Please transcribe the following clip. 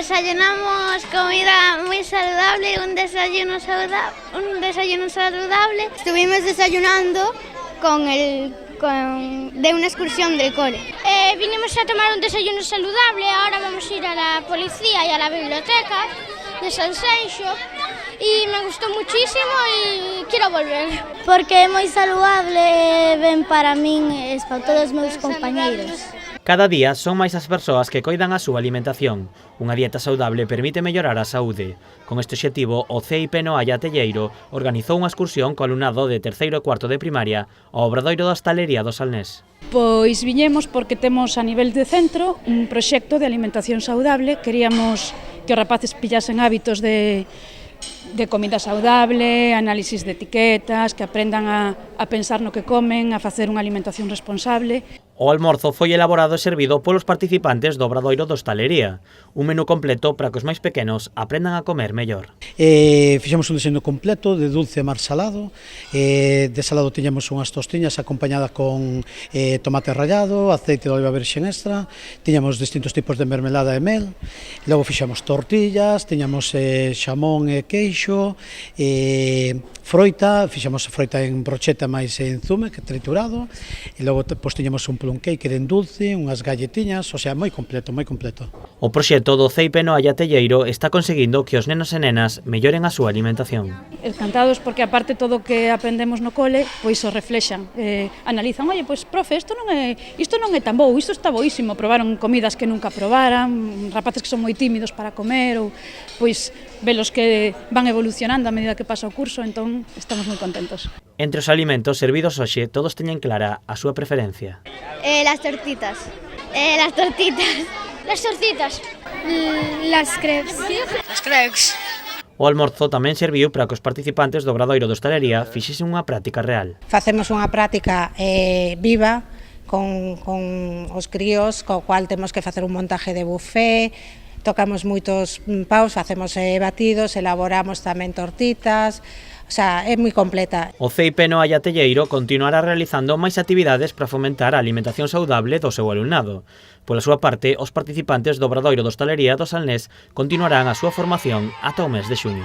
Desayunamos comida muy saludable, un desayuno saludable. Estuvimos desayunando de una excursión del cole. Vinimos a tomar un desayuno saludable, ahora vamos a ir a la policía y a la biblioteca de Sanxenxo y me gustó muchísimo y quiero volver. Porque é moi saludable e ben para min e para todos os meus compañeiros. Cada día son máis as persoas que coidan a súa alimentación. Unha dieta saudable permite mellorar a saúde. Con este obxectivo, o CIP Noalla Telleiro organizou unha excursión co alumnado de terceiro e cuarto de primaria ao Obradoiro da Hostalería do Salnés. Pois viñemos porque temos a nivel de centro un proxecto de alimentación saudable. Queríamos que os rapaces pillasen hábitos de comida saudable, análisis de etiquetas, que aprendan a pensar no que comen, a facer unha alimentación responsable. O almorzo foi elaborado e servido polos participantes do Obradoiro da Hostalería, un menú completo para que os máis pequenos aprendan a comer mellor. Fixemos un desayuno completo de dulce mar salado. De salado tiñamos unhas tostiñas acompañadas con tomate rallado, aceite de oliva virxen extra, tiñamos distintos tipos de mermelada e mel, logo fixemos tortillas, tiñamos xamón e queixo, froita, fixemos froita en brocheta máis en zume, que triturado, e logo tiñamos un plum cake en dulce, unhas galletiñas, o sea, moi completo, moi completo. O proxecto do CIP Noalla Telleiro está conseguindo que os nenos e nenas melloren a súa alimentación. Encantados porque aparte todo o que aprendemos no cole, pois o reflexan, analizan, oye, pois profe, isto non é tan bo, isto está boísimo, probaron comidas que nunca probaran, rapaces que son moi tímidos para comer, ou pois velos que van evolucionando a medida que pasa o curso, entón estamos moi contentos. Entre os alimentos servidos hoxe, todos teñen clara a súa preferencia. Las tortitas. Las tortitas. Las tortitas. Las crepes. Las crepes. O almorzo tamén serviu para que os participantes do Obradoiro da Hostalería fixesen unha práctica real. Facemos unha práctica viva con os críos, co cual temos que facer un montaje de buffet, tocamos moitos paus, facemos batidos, elaboramos tamén tortitas, o sea, é moi completa. O CIP Noalla Telleiro continuará realizando máis actividades para fomentar a alimentación saudable do seu alumnado. Pola súa parte, os participantes do Obradoiro da Hostalería do Salnés continuarán a súa formación ata o mes de xuño.